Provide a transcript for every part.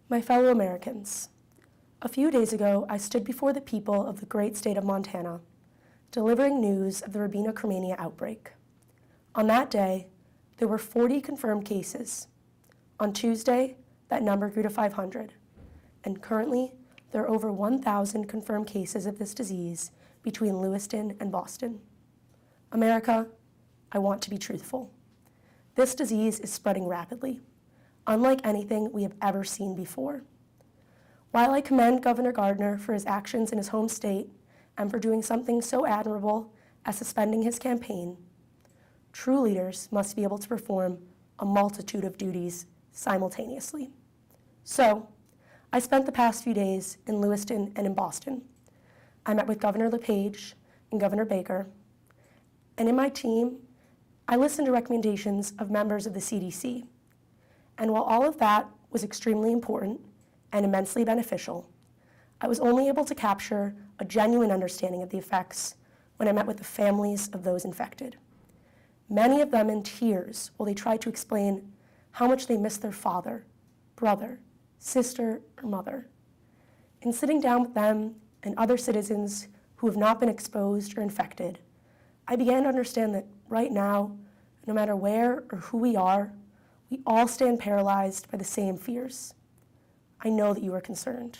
My fellow Americans, a few days ago, I stood before the people of the great state of Montana, delivering news of the Rabinochromania outbreak. On that day, there were 40 confirmed cases. On Tuesday, that number grew to 500, and currently, there are over 1,000 confirmed cases of this disease between Lewiston and Boston. America, I want to be truthful. This disease is spreading rapidly, unlike anything we have ever seen before. While I commend Governor Gardner for his actions in his home state and for doing something so admirable as suspending his campaign, true leaders must be able to perform a multitude of duties simultaneously. So, I spent the past few days in Lewiston and in Boston. I met with Governor LePage and Governor Baker, and in my team, I listened to recommendations of members of the CDC. And while all of that was extremely important and immensely beneficial, I was only able to capture a genuine understanding of the effects when I met with the families of those infected. Many of them in tears while they tried to explain how much they missed their father, brother, sister, or mother. In sitting down with them and other citizens who have not been exposed or infected, I began to understand that right now, no matter where or who we all stand paralyzed by the same fears. I know that you are concerned.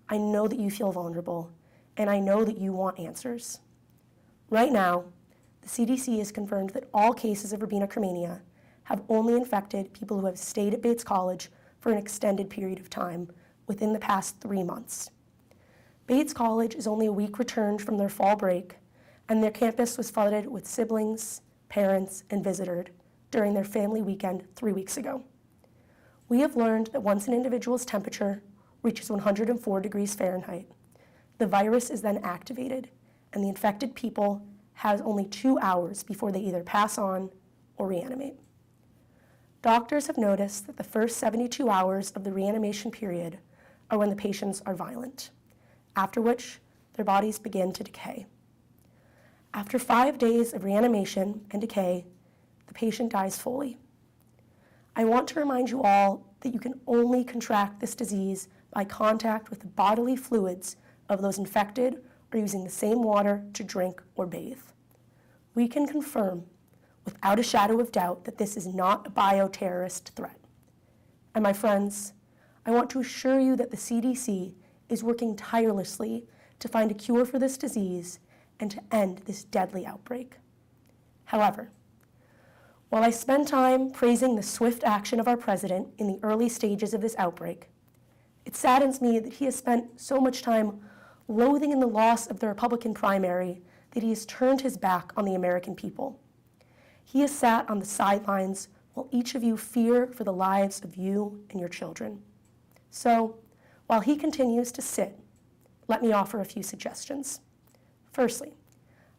I know that you feel vulnerable, and I know that you want answers. Right now, the CDC has confirmed that all cases of Rabinochromania have only infected people who have stayed at Bates College for an extended period of time within the past 3 months. Bates College is only a week returned from their fall break, and their campus was flooded with siblings, parents, and visitors during their family weekend 3 weeks ago. We have learned that once an individual's temperature reaches 104 degrees Fahrenheit, the virus is then activated, and the infected people has only 2 hours before they either pass on or reanimate. Doctors have noticed that the first 72 hours of the reanimation period are when the patients are violent, after which their bodies begin to decay. After 5 days of reanimation and decay, the patient dies fully. I want to remind you all that you can only contract this disease by contact with the bodily fluids of those infected or using the same water to drink or bathe. We can confirm without a shadow of doubt that this is not a bioterrorist threat. And my friends, I want to assure you that the CDC is working tirelessly to find a cure for this disease and to end this deadly outbreak. However, while I spend time praising the swift action of our president in the early stages of this outbreak, it saddens me that he has spent so much time loathing in the loss of the Republican primary that he has turned his back on the American people. He has sat on the sidelines while each of you fear for the lives of you and your children. So, while he continues to sit, let me offer a few suggestions. Firstly,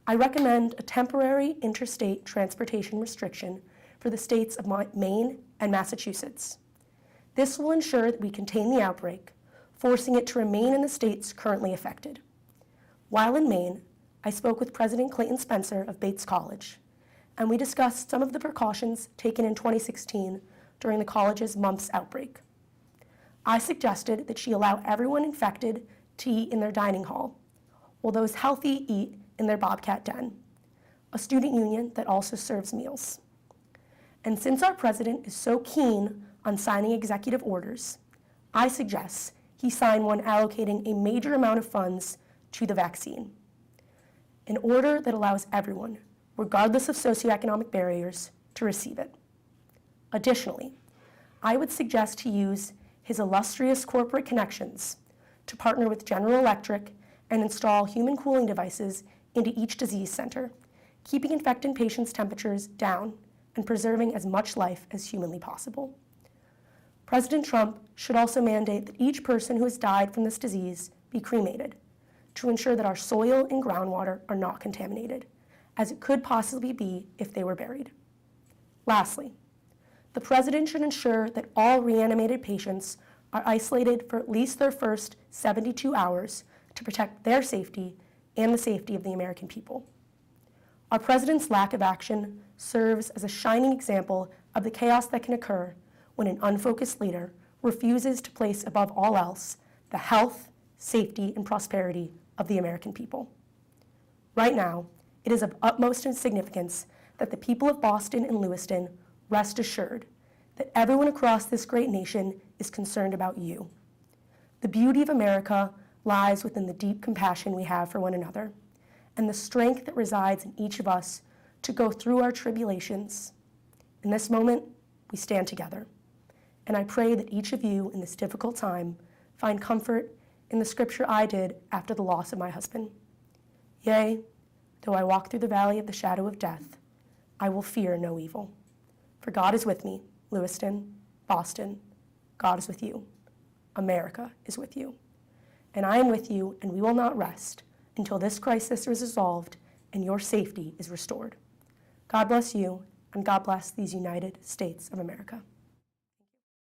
I recommend a temporary interstate transportation restriction for the states of Maine and Massachusetts. This will ensure that we contain the outbreak, forcing it to remain in the states currently affected. While in Maine, I spoke with President Clayton Spencer of Bates College, and we discussed some of the precautions taken in 2016 during the college's mumps outbreak. I suggested that she allow everyone infected to eat in their dining hall, while those healthy eat in their Bobcat Den, a student union that also serves meals. And since our president is so keen on signing executive orders, I suggest he sign one allocating a major amount of funds to the vaccine, an order that allows everyone, regardless of socioeconomic barriers, to receive it. Additionally, I would suggest he use his illustrious corporate connections to partner with General Electric and install human cooling devices into each disease center, keeping infected patients' temperatures down and preserving as much life as humanly possible. President Trump should also mandate that each person who has died from this disease be cremated to ensure that our soil and groundwater are not contaminated, as it could possibly be if they were buried. Lastly, the president should ensure that all reanimated patients are isolated for at least their first 72 hours to protect their safety and the safety of the American people. Our president's lack of action serves as a shining example of the chaos that can occur when an unfocused leader refuses to place above all else the health, safety, and prosperity of the American people. Right now, it is of utmost significance that the people of Boston and Lewiston rest assured that everyone across this great nation is concerned about you. The beauty of America lies within the deep compassion we have for one another and the strength that resides in each of us to go through our tribulations. In this moment, we stand together. And I pray that each of you in this difficult time find comfort in the scripture I did after the loss of my husband. Yea, though I walk through the valley of the shadow of death, I will fear no evil. For God is with me, Lewiston, Boston. God is with you. America is with you. And I am with you, and we will not rest until this crisis is resolved and your safety is restored. God bless you, and God bless these United States of America.